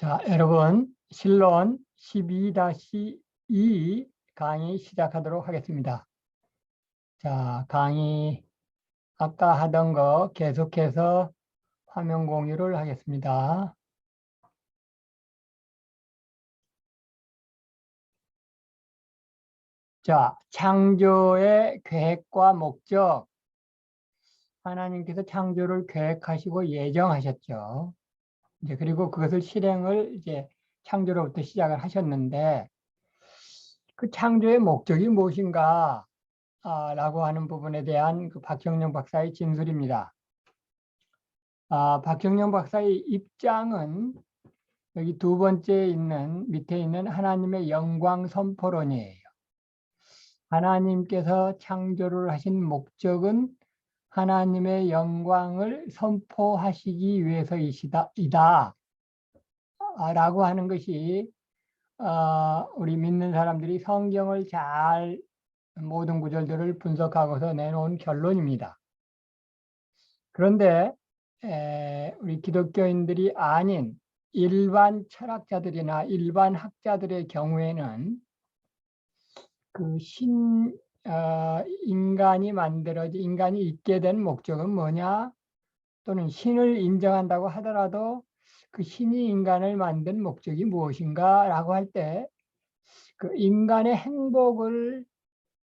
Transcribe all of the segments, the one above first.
자, 여러분, 실론 12-2 강의 시작하도록 하겠습니다. 자, 강의 아까 하던 거 계속해서 화면 공유를 하겠습니다. 자, 창조의 계획과 목적. 하나님께서 창조를 계획하시고 예정하셨죠. 이제 그리고 그것을 실행을 이제 창조로부터 시작을 하셨는데 그 창조의 목적이 무엇인가? 라고 하는 부분에 대한 그 박경영 박사의 진술입니다. 박경영 박사의 입장은 여기 두 번째 있는 밑에 있는 하나님의 영광 선포론이에요. 하나님께서 창조를 하신 목적은 하나님의 영광을 선포하시기 위해서이다 라고 하는 것이 우리 믿는 사람들이 성경을 잘 모든 구절들을 분석하고서 내놓은 결론입니다. 그런데 우리 기독교인들이 아닌 일반 철학자들이나 일반 학자들의 경우에는 그 인간이 있게 된 목적은 뭐냐? 또는 신을 인정한다고 하더라도 그 신이 인간을 만든 목적이 무엇인가? 라고 할 때 그 인간의 행복을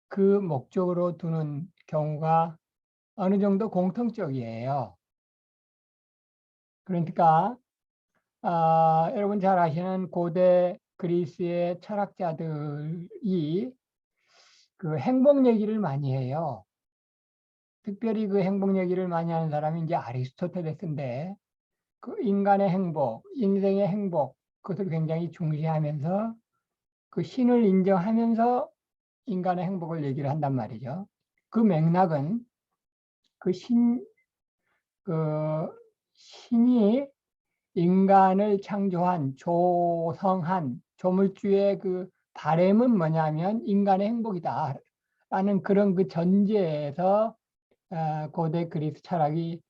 그 목적으로 두는 경우가 어느 정도 공통적이에요. 그러니까 여러분 잘 아시는 고대 그리스의 철학자들이 그 행복 얘기를 많이 해요. 특별히 그 행복 얘기를 많이 하는 사람이 이제 아리스토텔레스인데 그 인간의 행복, 인생의 행복 그것을 굉장히 중시하면서 그 신을 인정하면서 인간의 행복을 얘기를 한단 말이죠. 그 맥락은 그 신이 인간을 창조한, 조성한 조물주의 그 바램은 뭐냐면 인간의 행복이다 라는 그런 그 전제에서 고대 그리스 철학이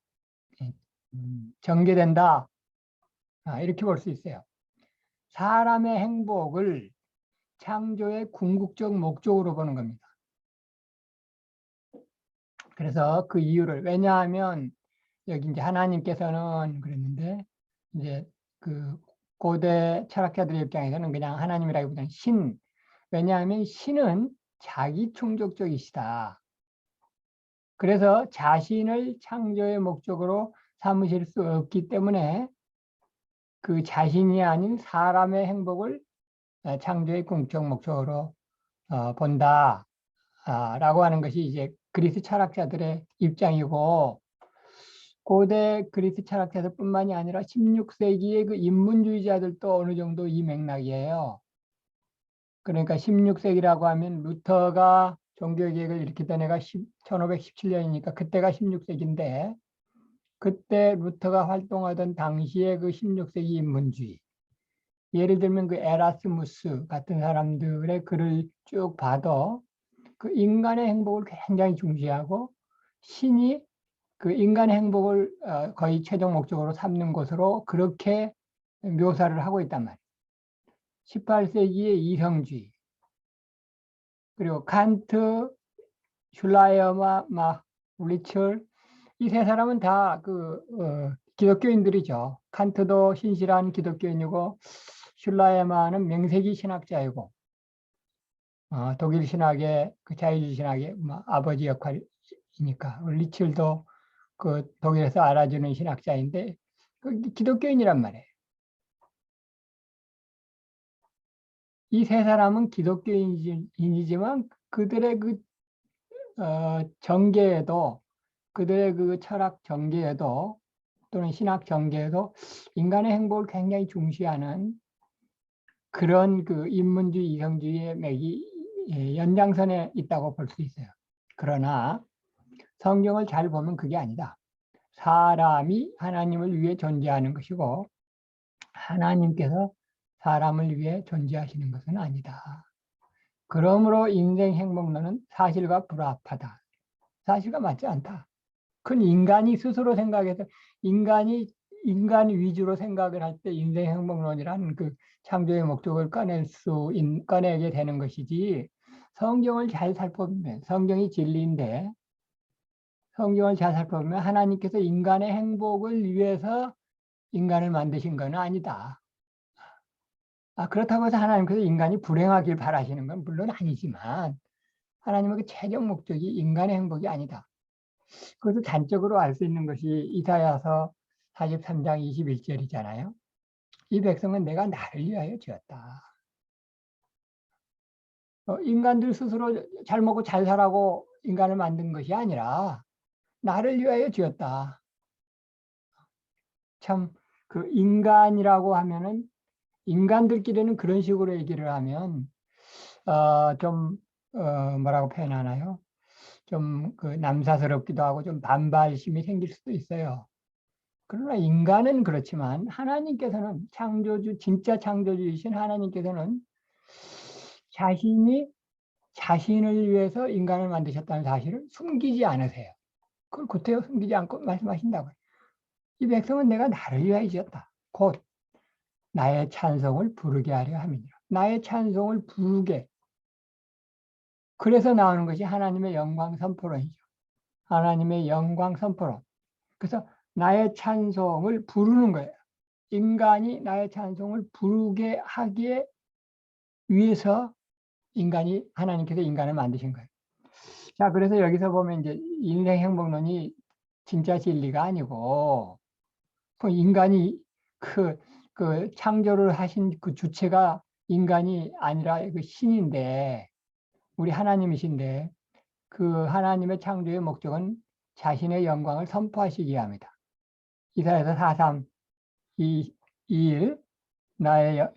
전개된다. 이렇게 볼 수 있어요. 사람의 행복을 창조의 궁극적 목적으로 보는 겁니다. 그래서 그 이유를, 왜냐하면 여기 이제 하나님께서는 그랬는데, 이제 그 고대 철학자들의 입장에서는 그냥 하나님이라기보다는 신. 왜냐하면 신은 자기 충족적이시다. 그래서 자신을 창조의 목적으로 삼으실 수 없기 때문에 그 자신이 아닌 사람의 행복을 창조의 궁극적 목적으로 본다. 라고 하는 것이 이제 그리스 철학자들의 입장이고, 고대 그리스 철학자들뿐만이 아니라 16세기의 그 인문주의자들도 어느 정도 이 맥락이에요. 그러니까 16세기라고 하면 루터가 종교개혁을 일으켰던 해가 1517년이니까 그때가 16세기인데 그때 루터가 활동하던 당시에 그 16세기 인문주의, 예를 들면 그 에라스무스 같은 사람들의 글을 쭉 봐도 그 인간의 행복을 굉장히 중시하고 신이 그 인간의 행복을 거의 최종 목적으로 삼는 것으로 그렇게 묘사를 하고 있단 말이에요. 18세기의 이성주의, 그리고 칸트, 슐라이어마, 리철, 이 세 사람은 다 기독교인들이죠. 칸트도 신실한 기독교인이고 슐라이어마는 명세기 신학자이고 독일 신학의 그 자유주의 신학의 아버지 역할이니까 리철도 그 독일에서 알아주는 신학자인데 기독교인이란 말이에요. 이 세 사람은 기독교인이지만 그들의 그 전개에도, 그들의 그 철학 전개에도 또는 신학 전개에도 인간의 행복을 굉장히 중시하는 그런 그 인문주의, 이성주의의 맥이 연장선에 있다고 볼 수 있어요. 그러나 성경을 잘 보면 그게 아니다. 사람이 하나님을 위해 존재하는 것이고 하나님께서 사람을 위해 존재하시는 것은 아니다. 그러므로 인생 행복론은 사실과 불합하다. 사실과 맞지 않다. 그건 인간이 스스로 생각해서 인간이 인간 위주로 생각을 할 때 인생 행복론이라는 그 창조의 목적을 꺼내게 되는 것이지, 성경을 잘 살펴보면, 성경이 진리인데 성경을 잘 살펴보면 하나님께서 인간의 행복을 위해서 인간을 만드신 건 아니다. 그렇다고 해서 하나님께서 인간이 불행하길 바라시는 건 물론 아니지만 하나님의 그 최종 목적이 인간의 행복이 아니다. 그것을 단적으로 알 수 있는 것이 이사야서 43장 21절이잖아요. 이 백성은 내가 나를 위하여 지었다. 인간들 스스로 잘 먹고 잘 살라고 인간을 만든 것이 아니라 나를 위하여 지었다. 참, 그 인간이라고 하면은 인간들끼리는 그런 식으로 얘기를 하면 좀 뭐라고 표현하나요? 좀 그 남사스럽기도 하고 좀 반발심이 생길 수도 있어요. 그러나 인간은 그렇지만 하나님께서는 진짜 창조주이신 하나님께서는 자신이 자신을 위해서 인간을 만드셨다는 사실을 숨기지 않으세요. 그걸 구태여 숨기지 않고 말씀하신다고요. 이 백성은 내가 나를 위하여 지었다. 곧 나의 찬송을 부르게 하려 함이니라. 나의 찬송을 부르게. 그래서 나오는 것이 하나님의 영광 선포론이죠. 하나님의 영광 선포론. 그래서 나의 찬송을 부르는 거예요. 인간이 나의 찬송을 부르게 하기에 위해서 하나님께서 인간을 만드신 거예요. 자, 그래서 여기서 보면 이제 인생 행복론이 진짜 진리가 아니고, 그 인간이 그 창조를 하신 그 주체가 인간이 아니라 그 신인데, 우리 하나님이신데, 그 하나님의 창조의 목적은 자신의 영광을 선포하시기 위함이다. 이사야서 43, 2일 나의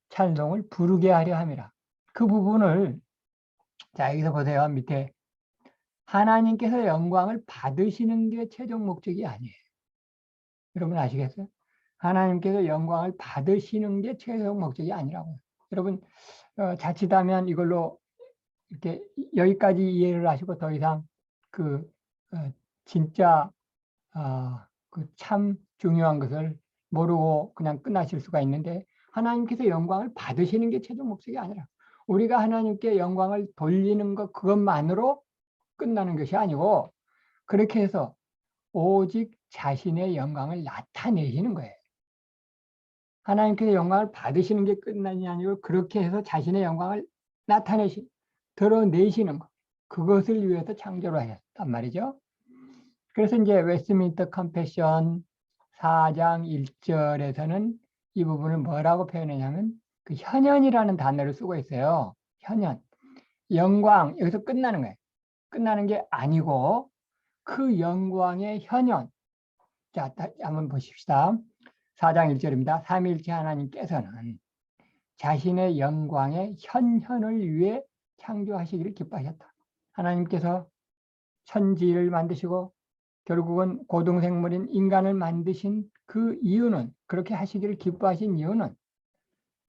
찬송을 부르게 하려 함이라. 그 부분을, 자, 여기서 보세요. 밑에 하나님께서 영광을 받으시는 게 최종 목적이 아니에요. 여러분 아시겠어요? 하나님께서 영광을 받으시는 게 최종 목적이 아니라고요. 여러분 자칫하면 이걸로 이렇게 여기까지 이해를 하시고 더 이상 그 진짜 그 참 중요한 것을 모르고 그냥 끝나실 수가 있는데, 하나님께서 영광을 받으시는 게 최종 목적이 아니라 우리가 하나님께 영광을 돌리는 것 그것만으로 끝나는 것이 아니고, 그렇게 해서 오직 자신의 영광을 나타내시는 거예요. 하나님께서 영광을 받으시는 게 끝난이 아니고 그렇게 해서 자신의 영광을 드러내시는 것, 그것을 위해서 창조를 하셨단 말이죠. 그래서 이제 웨스트민스터 컨페션 4장 1절에서는 이 부분을 뭐라고 표현하냐면 그 현현이라는 단어를 쓰고 있어요. 현현. 영광, 여기서 끝나는 거예요. 끝나는 게 아니고 그 영광의 현현. 자, 한번 보십시다. 4장 1절입니다. 삼위일체 하나님께서는 자신의 영광의 현현을 위해 창조하시기를 기뻐하셨다. 하나님께서 천지를 만드시고 결국은 고등생물인 인간을 만드신 그 이유는, 그렇게 하시기를 기뻐하신 이유는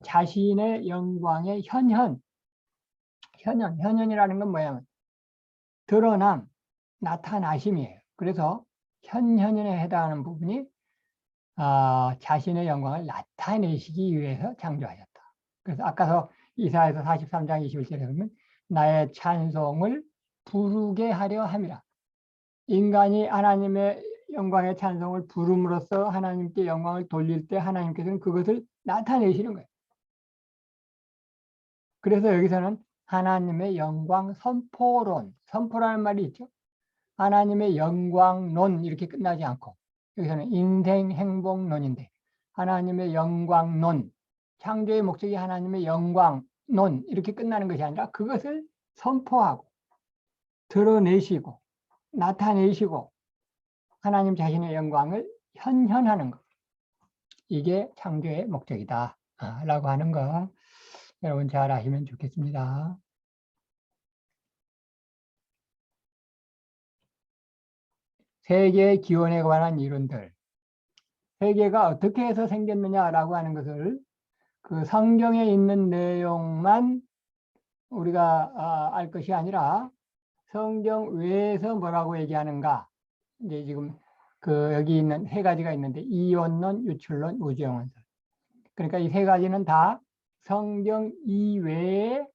자신의 영광의 현현이라는 건 뭐냐면 드러남, 나타나심이에요. 그래서 현현에 해당하는 부분이 자신의 영광을 나타내시기 위해서 창조하셨다. 그래서 아까서 이사야서 43장 21절에 보면 나의 찬송을 부르게 하려 함이라. 인간이 하나님의 영광의 찬송을 부름으로써 하나님께 영광을 돌릴 때 하나님께서는 그것을 나타내시는 거예요. 그래서 여기서는 하나님의 영광 선포라는 말이 있죠. 하나님의 영광론 이렇게 끝나지 않고 여기서는 인생 행복론인데 하나님의 영광론, 창조의 목적이 하나님의 영광론 이렇게 끝나는 것이 아니라 그것을 선포하고 드러내시고 나타내시고 하나님 자신의 영광을 현현하는 것, 이게 창조의 목적이다 라고 하는 거 여러분 잘 아시면 좋겠습니다. 세계의 기원에 관한 이론들, 세계가 어떻게 해서 생겼느냐라고 하는 것을 그 성경에 있는 내용만 우리가 알 것이 아니라 성경 외에서 뭐라고 얘기하는가, 이제 지금 그 여기 있는 세 가지가 있는데 이원론, 유출론, 우주영혼설. 그러니까 이 세 가지는 다 성경 이외의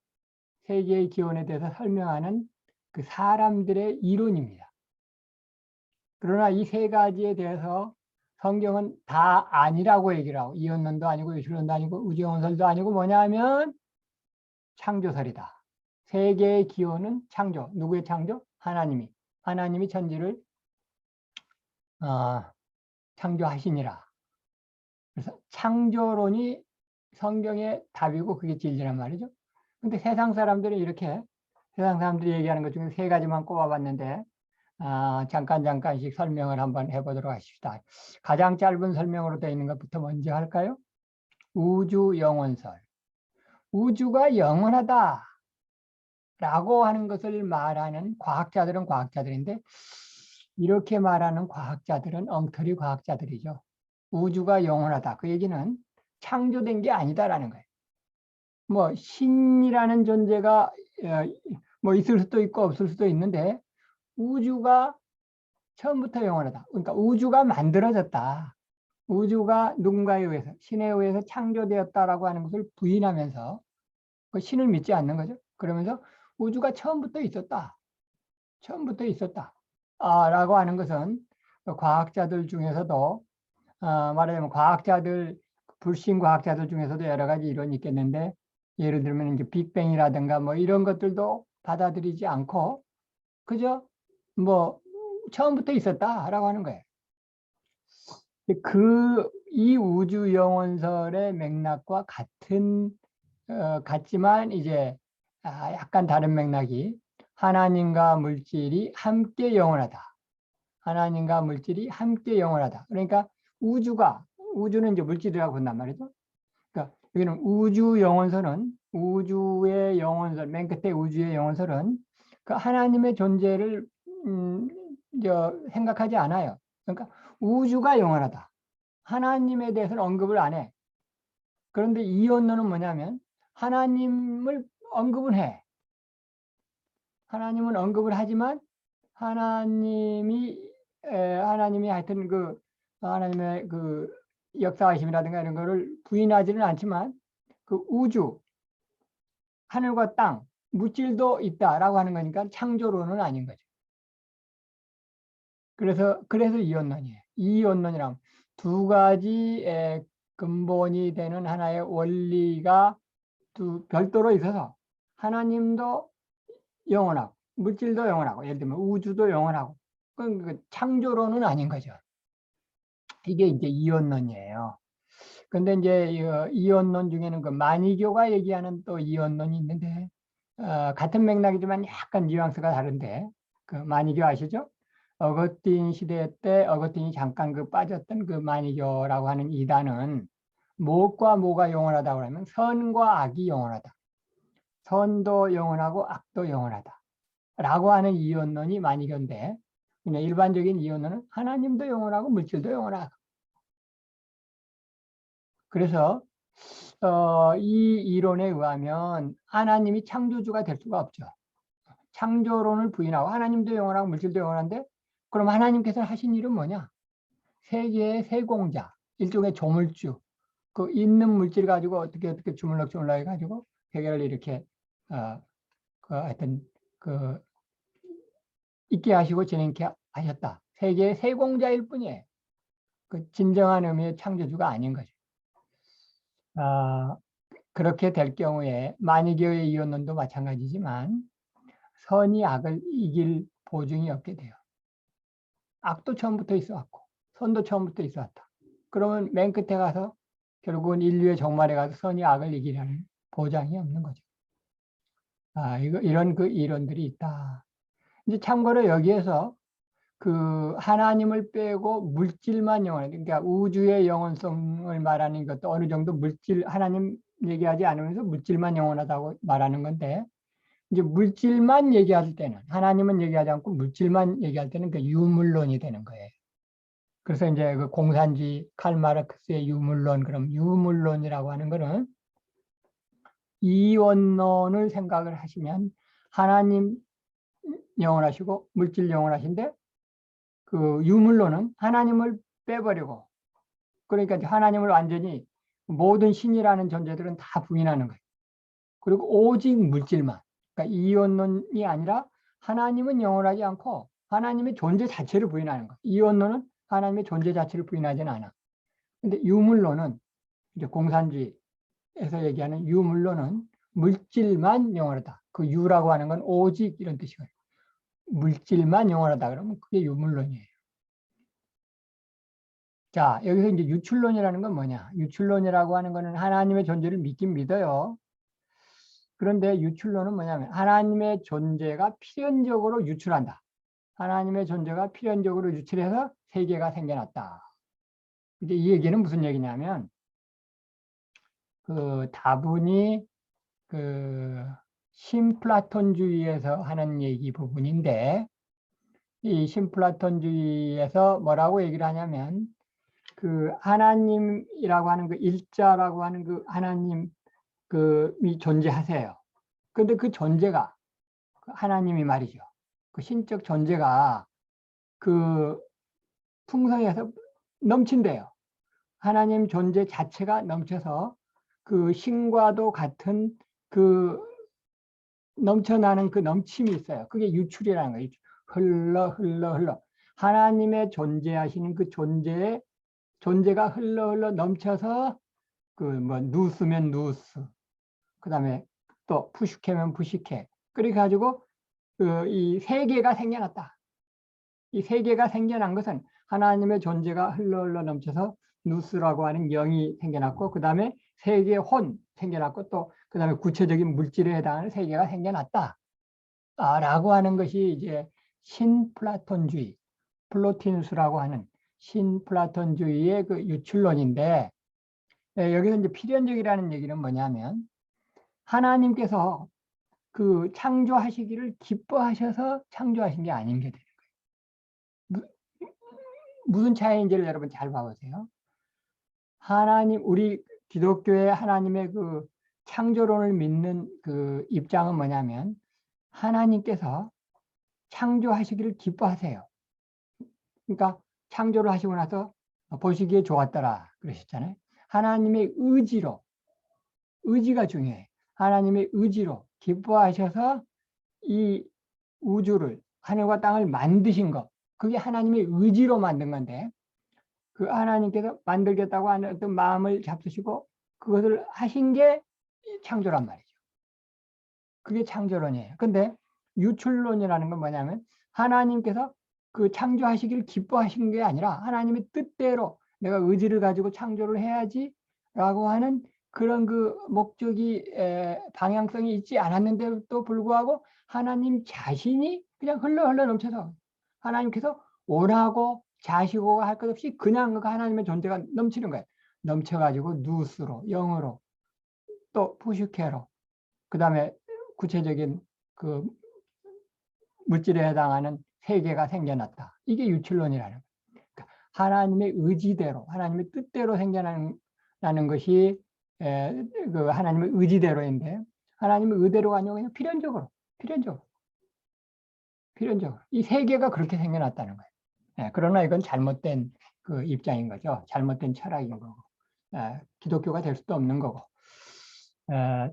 세계의 기원에 대해서 설명하는 그 사람들의 이론입니다. 그러나 이 세 가지에 대해서 성경은 다 아니라고 얘기를 하고 이원론도 아니고 유출론도 아니고 우주영혼설도 아니고 뭐냐면 창조설이다. 세계의 기원은 창조. 누구의 창조? 하나님이. 하나님이 천지를 창조하시니라. 그래서 창조론이 성경의 답이고 그게 진리란 말이죠. 근데 세상 사람들이 얘기하는 것 중에 세 가지만 꼽아봤는데 잠깐씩 설명을 한번 해보도록 하십시다. 가장 짧은 설명으로 되어 있는 것부터 먼저 할까요? 우주 영혼설. 우주가 영원하다 라고 하는 것을 말하는 과학자들은 과학자들인데 이렇게 말하는 과학자들은 엉터리 과학자들이죠. 우주가 영원하다. 그 얘기는 창조된 게 아니다라는 거예요. 뭐 신이라는 존재가 뭐 있을 수도 있고 없을 수도 있는데 우주가 처음부터 영원하다. 그러니까 우주가 만들어졌다. 우주가 누군가에 의해서 신에 의해서 창조되었다라고 하는 것을 부인하면서 그 신을 믿지 않는 거죠. 그러면서 우주가 처음부터 있었다. 처음부터 있었다. 라고 하는 것은 과학자들 중에서도 말하자면 불신 과학자들 중에서도 여러 가지 이론이 있겠는데 예를 들면 이제 빅뱅이라든가 뭐 이런 것들도 받아들이지 않고 그저 뭐 처음부터 있었다라고 하는 거예요. 이 우주 영혼설의 맥락과 같지만 이제 약간 다른 맥락이 하나님과 물질이 함께 영원하다. 하나님과 물질이 함께 영원하다. 그러니까 우주는 이제 물질이라고 본단 말이죠. 그러니까 여기는 우주의 영혼설, 맨 끝에 우주의 영혼설은 그 하나님의 존재를 생각하지 않아요. 그러니까 우주가 영원하다. 하나님에 대해서는 언급을 안 해. 그런데 이원론은 뭐냐면 하나님을 언급은 해. 하나님은 언급을 하지만 하나님이 하여튼 하나님의 그 역사하심이라든가 이런 거를 부인하지는 않지만 그 우주, 하늘과 땅, 물질도 있다라고 하는 거니까 창조론은 아닌 거죠. 그래서 이원론이에요. 이원론이란 두 가지 근본이 되는 하나의 원리가 별도로 있어서 하나님도 영원하고 물질도 영원하고 예를 들면 우주도 영원하고 그 창조론은 아닌 거죠. 이게 이제 이원론이에요. 근데 이제 이원론 중에는 그 마니교가 얘기하는 또 이원론이 있는데 같은 맥락이지만 약간 뉘앙스가 다른데 그 마니교 아시죠? 어거스틴 시대 때 어거스틴이 잠깐 빠졌던 그 마니교라고 하는 이단은 무엇과 뭐가 영원하다고 하면 선과 악이 영원하다. 선도 영원하고 악도 영원하다. 라고 하는 이원론이 마니교인데 그냥 일반적인 이원론은 하나님도 영원하고 물질도 영원하고 그래서 이 이론에 의하면 하나님이 창조주가 될 수가 없죠. 창조론을 부인하고 하나님도 영원하고 물질도 영원한데 그럼 하나님께서 하신 일은 뭐냐? 세계의 세공자, 일종의 조물주. 그 있는 물질 가지고 어떻게 주물럭주물럭 해가지고 세계를 이렇게 하여튼 있게 하시고 진행케 하셨다. 세계의 세공자일 뿐이에요. 그 진정한 의미의 창조주가 아닌 거죠. 그렇게 될 경우에 마니교의 이원론도 마찬가지지만 선이 악을 이길 보증이 없게 돼요. 악도 처음부터 있어왔고 선도 처음부터 있어왔다. 그러면 맨 끝에 가서 결국은 인류의 종말에 가서 선이 악을 이기라는 보장이 없는 거죠. 이런 그 이론들이 있다. 이제 참고로 여기에서 그 하나님을 빼고 물질만 영원해. 그러니까 우주의 영원성을 말하는 것도 어느 정도 하나님 얘기하지 않으면서 물질만 영원하다고 말하는 건데, 이제 물질만 얘기할 때는, 하나님은 얘기하지 않고 물질만 얘기할 때는 그 유물론이 되는 거예요. 그래서 이제 그 공산주의, 칼마르크스의 유물론, 그럼 유물론이라고 하는 거는 이원론을 생각을 하시면 하나님 영원하시고 물질 영원하신데 그 유물론은 하나님을 빼버리고, 그러니까 이제 하나님을 완전히 모든 신이라는 존재들은 다 부인하는 거예요. 그리고 오직 물질만. 그러니까 이원론이 아니라 하나님은 영원하지 않고 하나님의 존재 자체를 부인하는 거예요. 이원론은 하나님의 존재 자체를 부인하지는 않아. 근데 유물론은 이제 공산주의에서 얘기하는 유물론은 물질만 영원하다. 그 유라고 하는 건 오직 이런 뜻이거든요. 물질만 영원하다 그러면 그게 유물론이에요. 자, 여기서 이제 유출론이라는 건 뭐냐? 유출론이라고 하는 거는 하나님의 존재를 믿긴 믿어요. 그런데 유출론은 뭐냐면 하나님의 존재가 필연적으로 유출한다. 하나님의 존재가 필연적으로 유출해서 세계가 생겨났다. 이제 이 얘기는 무슨 얘기냐면 그 다분히 그 신플라톤주의에서 하는 얘기 부분인데, 이 신플라톤주의에서 뭐라고 얘기를 하냐면 그 하나님이라고 하는 그 일자라고 하는 그 하나님 그이 존재하세요. 근데 그 존재가 하나님이 말이죠. 그 신적 존재가 그 풍성해서 넘친대요. 하나님 존재 자체가 넘쳐서 그 신과도 같은 그 넘쳐나는 그 넘침이 있어요. 그게 유출이라는 거예요. 흘러. 하나님의 존재하시는 그 존재가 흘러 넘쳐서 그 뭐 누스면 누스, 그 다음에 또 푸시케면 푸시케. 그래 가지고 그 이 세계가 생겨났다. 이 세계가 생겨난 것은 하나님의 존재가 흘러 넘쳐서 누스라고 하는 영이 생겨났고, 그 다음에 세계 혼 생겨났고, 또 그 다음에 구체적인 물질에 해당하는 세계가 생겨났다. 라고 하는 것이 이제 신플라톤주의, 플로티누스라고 하는 신플라톤주의의 그 유출론인데, 여기서 이제 필연적이라는 얘기는 뭐냐면 하나님께서 그 창조하시기를 기뻐하셔서 창조하신 게 아닌 게 돼요. 무슨 차이인지를 여러분 잘 봐보세요. 하나님, 우리 기독교의 하나님의 그 창조론을 믿는 그 입장은 뭐냐면 하나님께서 창조하시기를 기뻐하세요. 그러니까 창조를 하시고 나서 보시기에 좋았더라 그러셨잖아요. 하나님의 의지가 중요해. 하나님의 의지로 기뻐하셔서 이 우주를, 하늘과 땅을 만드신 것, 그게 하나님의 의지로 만든 건데, 그 하나님께서 만들겠다고 하는 어떤 마음을 잡수시고 그것을 하신 게 창조란 말이죠. 그게 창조론이에요. 근데 유출론이라는 건 뭐냐면 하나님께서 그 창조하시기를 기뻐하신 게 아니라 하나님의 뜻대로 내가 의지를 가지고 창조를 해야지 라고 하는 그런 그 목적이 방향성이 있지 않았는데도 불구하고 하나님 자신이 그냥 흘러 넘쳐서 하나님께서 원하고 자시고 할 것 없이 그냥 그 하나님의 존재가 넘치는 거예요. 넘쳐가지고 누스로, 영으로, 또 푸슈케로, 그 다음에 구체적인 그 물질에 해당하는 세계가 생겨났다. 이게 유출론이라는 거예요. 그러니까 하나님의 의지대로, 하나님의 뜻대로 생겨나는 것이 그 하나님의 의지대로인데, 하나님의 의대로가 아니고 그냥 필연적으로 이 세계가 그렇게 생겨났다는 거예요. 그러나 이건 잘못된 그 입장인 거죠. 잘못된 철학인 거고, 기독교가 될 수도 없는 거고.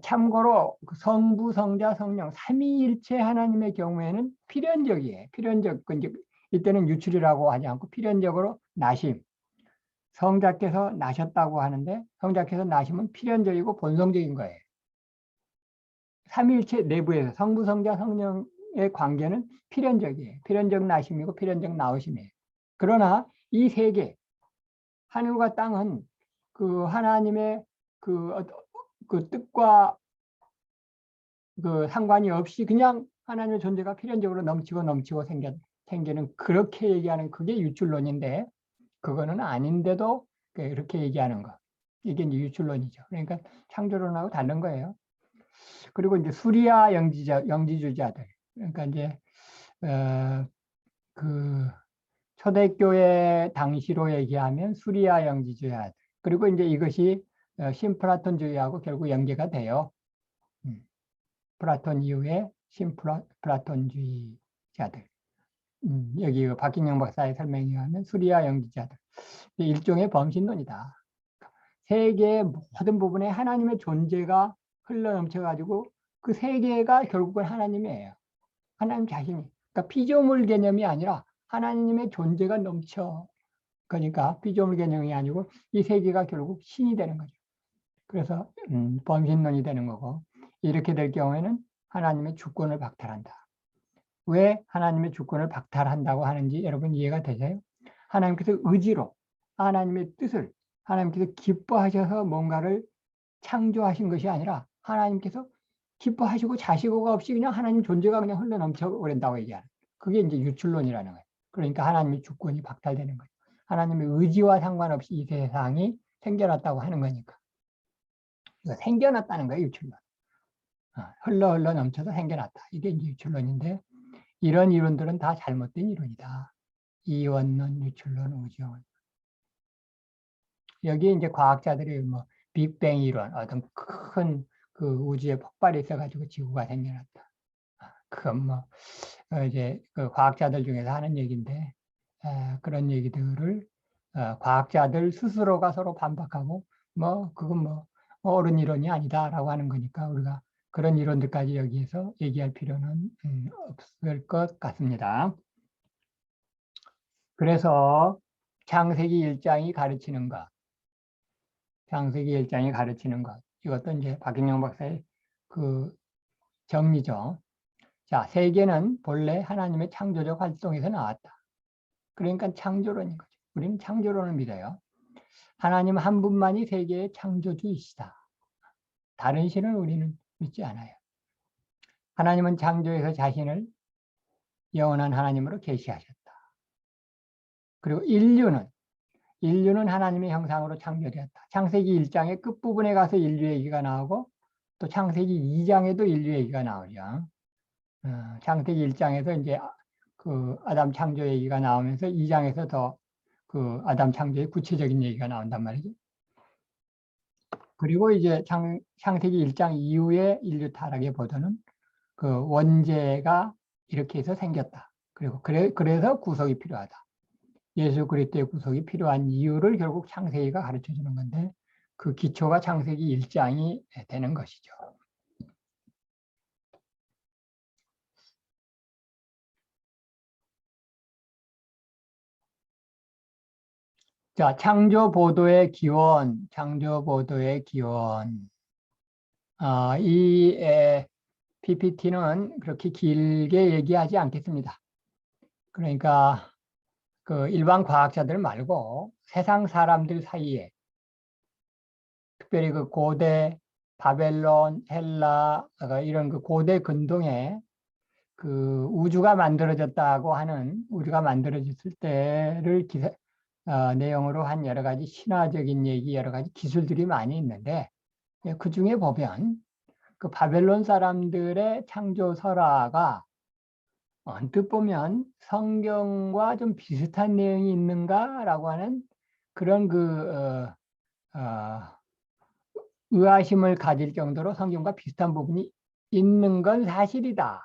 참고로 성부, 성자, 성령 삼위일체 하나님의 경우에는 필연적이에요. 필연적, 이제 이때는 유출이라고 하지 않고 필연적으로 나심. 성자께서 나셨다고 하는데 성자께서 나심은 필연적이고 본성적인 거예요. 삼위일체 내부에서 성부, 성자, 성령의 관계는 필연적이에요. 필연적 나심이고 필연적 나오심이에요. 그러나 이 세계, 하늘과 땅은 그 하나님의 그 뜻과 그 상관이 없이 그냥 하나님의 존재가 필연적으로 넘치고 생기는, 그렇게 얘기하는 그게 유출론인데, 그거는 아닌데도 그렇게 얘기하는 거, 이게 이제 유출론이죠. 그러니까 창조론하고 다른 거예요. 그리고 이제 수리아 영지주의자들, 그러니까 이제 그 초대교회 당시로 얘기하면 수리아 영지주의자들, 그리고 이제 이것이 신플라톤주의하고 결국 연계가 돼요. 플라톤 이후에 신플라톤주의자들. 여기 박경영 박사의 설명에 의하면 수리아 연기자들 일종의 범신론이다. 세계의 모든 부분에 하나님의 존재가 흘러넘쳐 가지고 그 세계가 결국은 하나님이에요. 하나님 자신이. 그러니까 피조물 개념이 아니라 하나님의 존재가 넘쳐. 그러니까 피조물 개념이 아니고 이 세계가 결국 신이 되는 거죠. 그래서 범신론이 되는 거고, 이렇게 될 경우에는 하나님의 주권을 박탈한다. 왜 하나님의 주권을 박탈한다고 하는지 여러분 이해가 되세요? 하나님께서 의지로 하나님의 뜻을 하나님께서 기뻐하셔서 뭔가를 창조하신 것이 아니라 하나님께서 기뻐하시고 자시고가 없이 그냥 하나님 존재가 그냥 흘러넘쳐 버린다고 얘기하는, 그게 이제 유출론이라는 거예요. 그러니까 하나님의 주권이 박탈되는 거예요. 하나님의 의지와 상관없이 이 세상이 생겨났다고 하는 거니까. 생겨났다는 거예요, 유출론. 흘러 넘쳐서 생겨났다. 이게 이제 유출론인데, 이런 이론들은 다 잘못된 이론이다. 이원론, 유출론, 우주론. 여기에 이제 과학자들이 뭐 빅뱅 이론, 어떤 큰 그 우주에 폭발이 있어가지고 지구가 생겨났다. 그건 뭐 이제 그 과학자들 중에서 하는 얘기인데, 그런 얘기들을 과학자들 스스로가 서로 반박하고, 뭐 그건 뭐 옳은 이론이 아니다라고 하는 거니까 우리가 그런 이론들까지 여기에서 얘기할 필요는 없을 것 같습니다. 그래서 창세기 1장이 가르치는 것, 창세기 1장이 가르치는 것, 이것도 이제 박경영 박사의 그 정리죠. 자, 세계는 본래 하나님의 창조적 활동에서 나왔다. 그러니까 창조론인 거죠. 우리는 창조론을 믿어요. 하나님 한 분만이 세계의 창조주이시다. 다른 신은 우리는 믿지 않아요. 하나님은 창조에서 자신을 영원한 하나님으로 계시하셨다. 그리고 인류는 하나님의 형상으로 창조되었다. 창세기 1장의 끝부분에 가서 인류 얘기가 나오고, 또 창세기 2장에도 인류 얘기가 나오죠. 창세기 1장에서 이제 그 아담 창조 얘기가 나오면서 2장에서 더 그 아담 창조의 구체적인 얘기가 나온단 말이죠. 그리고 이제 창세기 1장 이후에 인류 타락의 보도는 그 원죄가 이렇게 해서 생겼다. 그리고 그래서 구속이 필요하다. 예수 그리스도의 구속이 필요한 이유를 결국 창세기가 가르쳐 주는 건데, 그 기초가 창세기 1장이 되는 것이죠. 자, 창조보도의 기원, 창조보도의 기원. 이 PPT는 그렇게 길게 얘기하지 않겠습니다. 그러니까 그 일반 과학자들 말고 세상 사람들 사이에, 특별히 그 고대 바벨론, 헬라 이런 그 고대 근동에 그 우주가 만들어졌다고 하는, 우주가 만들어졌을 때를 내용으로 한 여러 가지 신화적인 얘기, 여러 가지 기술들이 많이 있는데, 그 중에 보면 그 바벨론 사람들의 창조 설화가 언뜻 보면 성경과 좀 비슷한 내용이 있는가라고 하는 그런 의아심을 가질 정도로 성경과 비슷한 부분이 있는 건 사실이다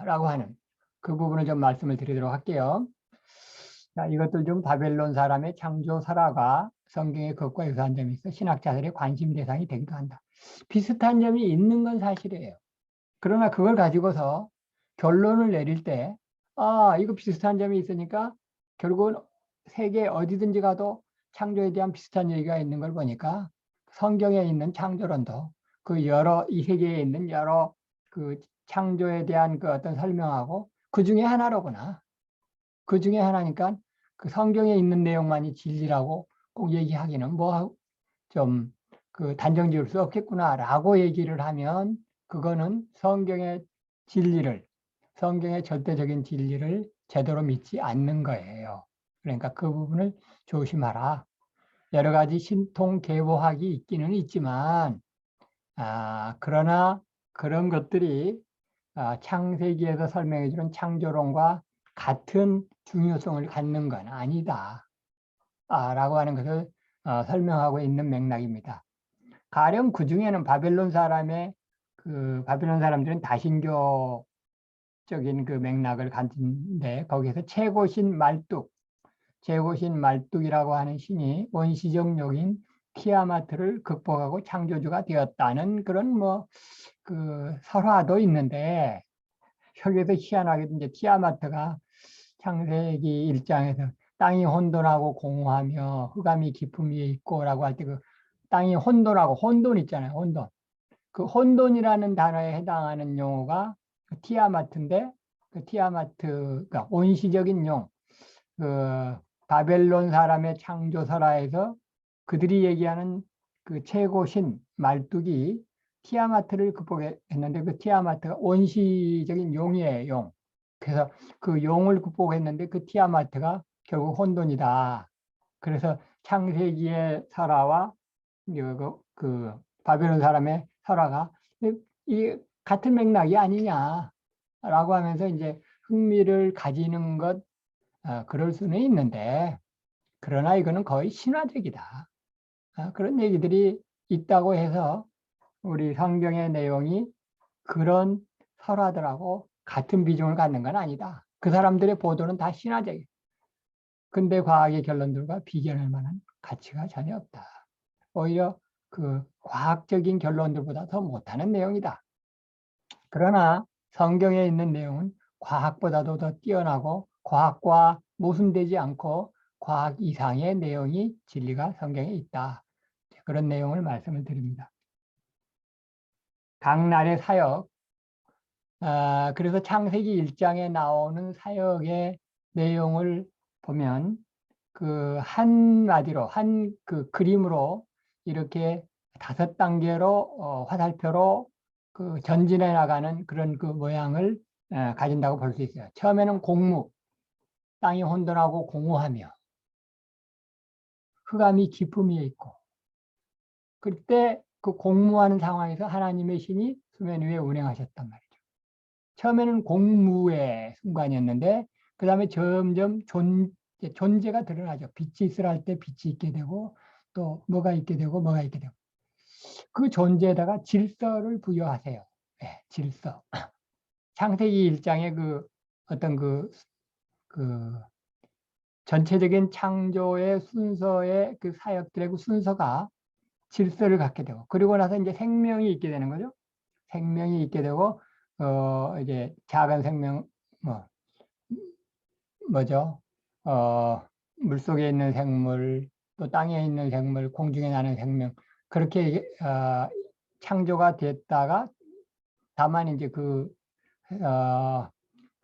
라고 하는 그 부분을 좀 말씀을 드리도록 할게요. 자, 이것들 중 바벨론 사람의 창조 설화가 성경의 것과 유사한 점이 있어 신학자들의 관심 대상이 되기도 한다. 비슷한 점이 있는 건 사실이에요. 그러나 그걸 가지고서 결론을 내릴 때, 이거 비슷한 점이 있으니까 결국은 세계 어디든지 가도 창조에 대한 비슷한 얘기가 있는 걸 보니까 성경에 있는 창조론도 이 세계에 있는 여러 그 창조에 대한 그 어떤 설명하고 그 중에 하나로구나. 그 중에 하나니까 그 성경에 있는 내용만이 진리라고 꼭 얘기하기는 뭐 좀 그 단정 지을 수 없겠구나라고 얘기를 하면, 그거는 성경의 절대적인 진리를 제대로 믿지 않는 거예요. 그러니까 그 부분을 조심하라. 여러 가지 신통 계보학이 있기는 있지만, 그러나 그런 것들이 창세기에서 설명해 주는 창조론과 같은 중요성을 갖는 건 아니다. 라고 하는 것을 설명하고 있는 맥락입니다. 가령 그 중에는 바벨론 사람들은 다신교 과학적인 그 맥락을 가진데 거기에서 최고신 말뚝이라고 하는 신이 원시적 용인 티아마트를 극복하고 창조주가 되었다는 그런 뭐 그 설화도 있는데 여기서 희한하게 이제 티아마트가 창세기 1장에서 땅이 혼돈하고 공허하며 흑암이 깊음 위에 있고라고 할 때 그 땅이 혼돈하고 혼돈 있잖아요. 혼돈. 그 혼돈이라는 단어에 해당하는 용어가 그 티아마트인데 그 티아마트가 원시적인 용, 그 바벨론 사람의 창조설화에서 그들이 얘기하는 그 최고신 말뚝이 티아마트를 극복했는데 그 티아마트가 원시적인 용이에요, 용. 그래서 그 용을 극복했는데 그 티아마트가 결국 혼돈이다. 그래서 창세기의 설화와 그 바벨론 사람의 설화가 이 같은 맥락이 아니냐라고 하면서 이제 흥미를 가지는 것 그럴 수는 있는데 그러나 이거는 거의 신화적이다. 그런 얘기들이 있다고 해서 우리 성경의 내용이 그런 설화들하고 같은 비중을 갖는 건 아니다. 그 사람들의 보도는 다 신화적이에요. 근대 과학의 결론들과 비견할 만한 가치가 전혀 없다. 오히려 그 과학적인 결론들보다 더 못하는 내용이다. 그러나 성경에 있는 내용은 과학보다도 더 뛰어나고 과학과 모순되지 않고 과학 이상의 내용이 진리가 성경에 있다. 그런 내용을 말씀을 드립니다. 각날의 사역, 그래서 창세기 1장에 나오는 사역의 내용을 보면 그 한마디로 한 그 그림으로 이렇게 5단계로 화살표로 그 전진해 나가는 그런 그 모양을 가진다고 볼 수 있어요. 처음에는 공무, 땅이 혼돈하고 공허하며 흑암이 깊음 위에 있고 그때 그 공무하는 상황에서 하나님의 신이 수면 위에 운행하셨단 말이죠. 처음에는 공무의 순간이었는데 그 다음에 점점 존재가 드러나죠. 빛이 있으라 할 때 빛이 있게 되고 또 뭐가 있게 되고 뭐가 있게 되고 그 존재에다가 질서를 부여하세요. 네, 질서. 창세기 1장의 그 어떤 그 전체적인 창조의 순서의 그 사역들의 그 순서가 질서를 갖게 되고 그리고 나서 이제 생명이 있게 되는 거죠. 생명이 있게 되고 이제 작은 생명 뭐죠? 물속에 있는 생물, 또 땅에 있는 생물, 공중에 나는 생명 그렇게 창조가 됐다가 다만 이제 그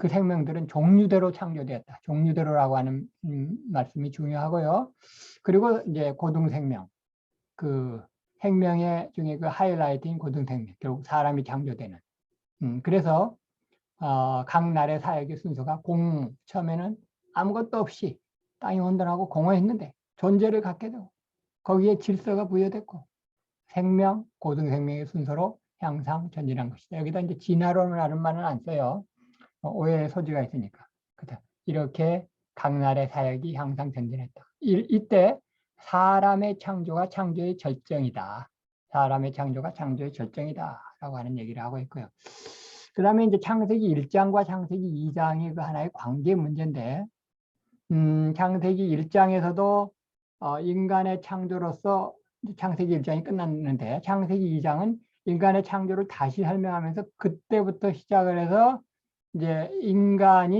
생명들은 종류대로 창조되었다. 종류대로라고 하는 말씀이 중요하고요. 그리고 이제 고등생명, 그 생명의 중에 그 하이라이트인 고등생명, 결국 사람이 창조되는. 그래서 각 날의 사역의 순서가 처음에는 아무것도 없이 땅이 혼돈하고 공허했는데 존재를 갖게 되고 거기에 질서가 부여됐고 생명, 고등생명의 순서로 향상 전진한 것이다. 여기다 이제 진화론을 하는 말은 안 써요. 오해의 소지가 있으니까. 이렇게 각 날의 사역이 향상 전진했다. 이때 사람의 창조가 창조의 절정이다. 사람의 창조가 창조의 절정이다. 라고 하는 얘기를 하고 있고요. 그 다음에 이제 창세기 1장과 창세기 2장이 그 하나의 관계 문제인데, 창세기 1장에서도 인간의 창조로서 창세기 1장이 끝났는데, 창세기 2장은 인간의 창조를 다시 설명하면서 그때부터 시작을 해서 이제 인간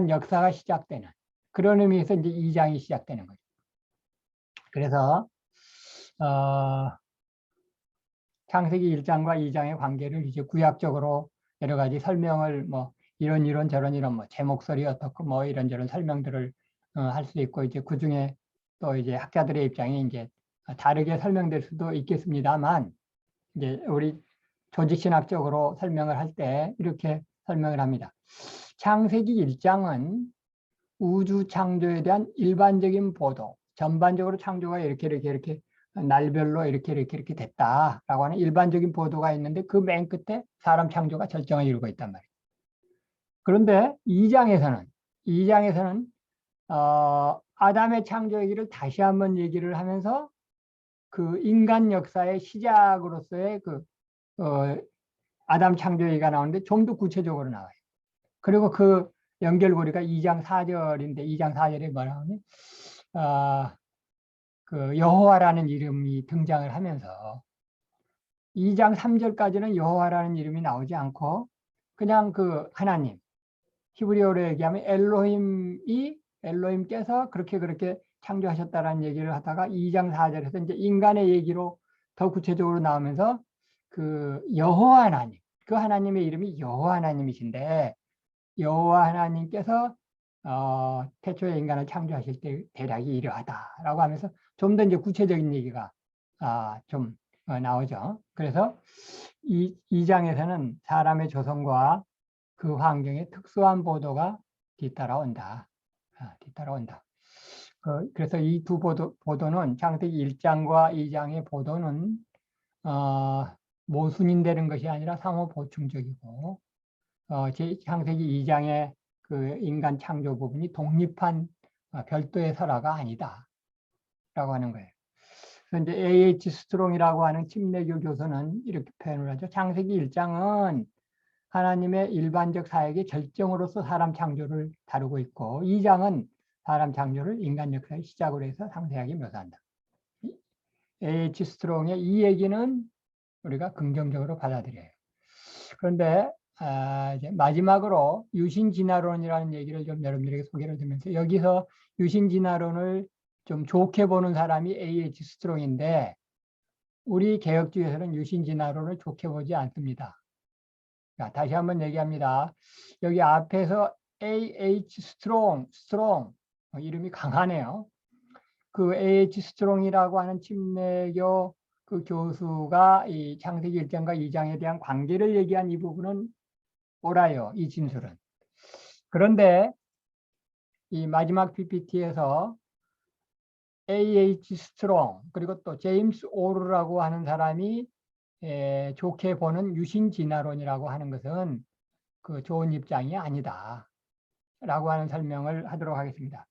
역사가 시작되는 그런 의미에서 이제 2장이 시작되는 거죠. 그래서 창세기 1장과 2장의 관계를 이제 구약적으로 여러 가지 설명을 뭐 이런 저런 뭐 제 목소리 어떻고 뭐 이런저런 설명들을 할 수 있고 이제 그 중에 또 이제 학자들의 입장이 이제 다르게 설명될 수도 있겠습니다만 이제 우리 조직신학적으로 설명을 할 때 이렇게 설명을 합니다. 창세기 1장은 우주 창조에 대한 일반적인 보도, 전반적으로 창조가 이렇게 날별로 이렇게 됐다라고 하는 일반적인 보도가 있는데 그 맨 끝에 사람 창조가 절정을 이루고 있단 말이에요. 그런데 2장에서는 아담의 창조 얘기를 다시 한번 얘기를 하면서 그 인간 역사의 시작으로서의 아담 창조 얘기가 나오는데 좀 더 구체적으로 나와요. 그리고 그 연결고리가 2장 4절인데 2장 4절에 뭐라 하니? 그 여호와라는 이름이 등장을 하면서 2장 3절까지는 여호와라는 이름이 나오지 않고 그냥 그 하나님, 히브리어로 얘기하면 엘로힘께서 그렇게 창조하셨다라는 얘기를 하다가 2장 4절에서 이제 인간의 얘기로 더 구체적으로 나오면서 그 여호와 하나님, 그 하나님의 이름이 여호와 하나님이신데 여호와 하나님께서 태초에 인간을 창조하실 때 대략이 이러하다라고 하면서 좀 더 이제 구체적인 얘기가 좀 나오죠. 그래서 이 장에서는 사람의 조성과 그 환경의 특수한 보도가 뒤따라온다. 뒤따라온다. 그래서 이 두 보도는 창세기 1장과 2장의 보도는 모순인되는 것이 아니라 상호 보충적이고 창세기 2장의 그 인간 창조 부분이 독립한 별도의 설화가 아니다. 라고 하는 거예요. 그래서 이제 A.H. 스트롱이라고 하는 침례교 교수는 이렇게 표현을 하죠. 창세기 1장은 하나님의 일반적 사역의 결정으로서 사람 창조를 다루고 있고 2장은 사람 창조를 인간 역사의 시작으로 해서 상세하게 묘사한다. A.H. 스트롱의 이 얘기는 우리가 긍정적으로 받아들여요. 그런데 이제 마지막으로 유신진화론이라는 얘기를 좀 여러분들에게 소개를 드리면서 여기서 유신진화론을 좀 좋게 보는 사람이 A.H. 스트롱인데 우리 개혁주의에서는 유신진화론을 좋게 보지 않습니다. 자, 다시 한번 얘기합니다. 여기 앞에서 A.H. 스트롱 이름이 강하네요. 그 A.H. 스트롱이라고 하는 침례교 그 교수가 이 창세기 1장과 2장에 대한 관계를 얘기한 이 부분은 옳아요. 이 진술은. 그런데 이 마지막 PPT에서 A.H. 스트롱 그리고 또 제임스 오르라고 하는 사람이 좋게 보는 유신진화론이라고 하는 것은 그 좋은 입장이 아니다. 라고 하는 설명을 하도록 하겠습니다.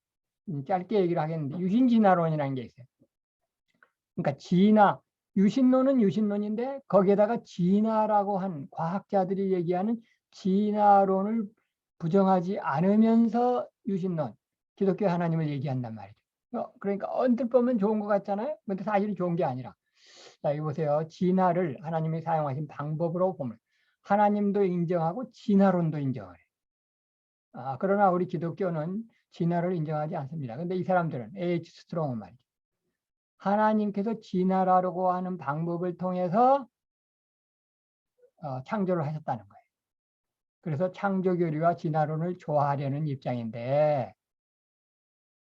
짧게 얘기를 하겠는데 유신진화론이라는 게 있어요. 그러니까 유신론은 유신론인데 거기에다가 진화라고 한 과학자들이 얘기하는 진화론을 부정하지 않으면서 유신론, 기독교 하나님을 얘기한단 말이죠. 그러니까 언뜻 보면 좋은 것 같잖아요. 근데 사실은 좋은 게 아니라. 자, 여기 보세요. 진화를 하나님이 사용하신 방법으로 보면 하나님도 인정하고 진화론도 인정을 해요. 그러나 우리 기독교는 진화를 인정하지 않습니다. 근데 이 사람들은 A.H. 스트롱은 말이죠. 하나님께서 진화라고 하는 방법을 통해서 창조를 하셨다는 거예요. 그래서 창조교리와 진화론을 조화하려는 입장인데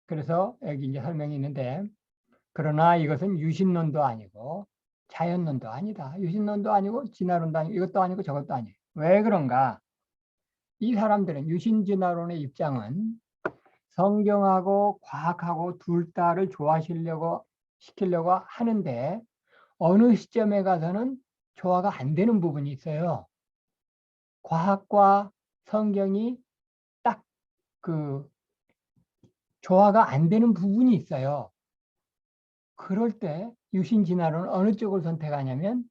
그래서 여기 이제 설명이 있는데 그러나 이것은 유신론도 아니고 자연론도 아니다. 유신론도 아니고 진화론도 아니고 이것도 아니고 저것도 아니에요. 왜 그런가? 이 사람들은 유신진화론의 입장은 성경하고 과학하고 둘 다를 조화시키려고 하는데 어느 시점에 가서는 조화가 안 되는 부분이 있어요. 과학과 성경이 딱 그 조화가 안 되는 부분이 있어요. 그럴 때 유신진화론은 어느 쪽을 선택하냐면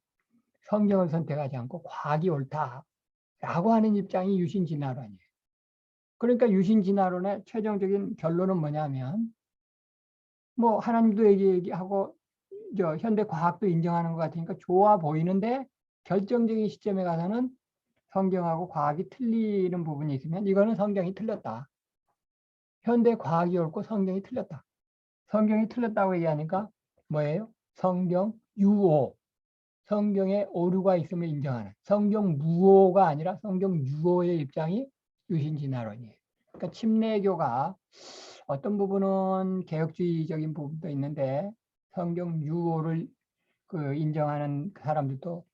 성경을 선택하지 않고 과학이 옳다라고 하는 입장이 유신진화론이에요. 그러니까 유신진화론의 최종적인 결론은 뭐냐면 뭐 하나님도 얘기하고 현대 과학도 인정하는 것 같으니까 좋아 보이는데 결정적인 시점에 가서는 성경하고 과학이 틀리는 부분이 있으면 이거는 성경이 틀렸다. 현대 과학이 옳고 성경이 틀렸다. 성경이 틀렸다고 얘기하니까 뭐예요? 성경 유오. 성경에 오류가 있음을 인정하는 성경 무오가 아니라 성경 유오의 입장이 유신진화론이에요. 그러니까 침례교가 어떤 부분은 개혁주의적인 부분도 있는데 성경 유오를 그 인정하는 사람들도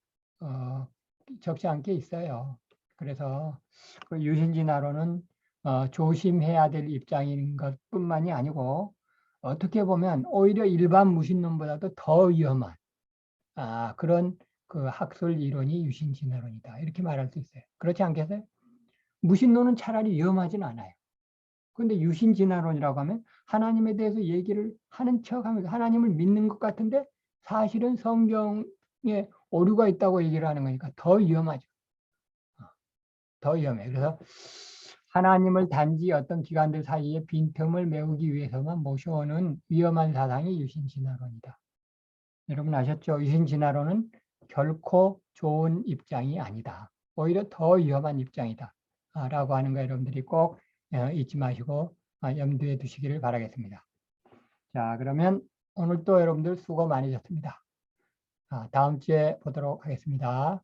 적지 않게 있어요. 그래서 그 유신진화론은 조심해야 될 입장인 것뿐만이 아니고 어떻게 보면 오히려 일반 무신론보다도 더 위험한 그런 그 학술 이론이 유신진화론이다. 이렇게 말할 수 있어요. 그렇지 않겠어요? 무신론은 차라리 위험하진 않아요. 그런데 유신진화론이라고 하면 하나님에 대해서 얘기를 하는 척하면서 하나님을 믿는 것 같은데 사실은 성경에 오류가 있다고 얘기를 하는 거니까 더 위험하죠. 더 위험해. 그래서 하나님을 단지 어떤 기관들 사이에 빈틈을 메우기 위해서만 모셔오는 위험한 사상이 유신진화론이다. 여러분 아셨죠? 유신진화론은 결코 좋은 입장이 아니다. 오히려 더 위험한 입장이다. 라고 하는 거 여러분들이 꼭 잊지 마시고 염두에 두시기를 바라겠습니다. 자, 그러면 오늘 또 여러분들 수고 많으셨습니다. 다음 주에 보도록 하겠습니다.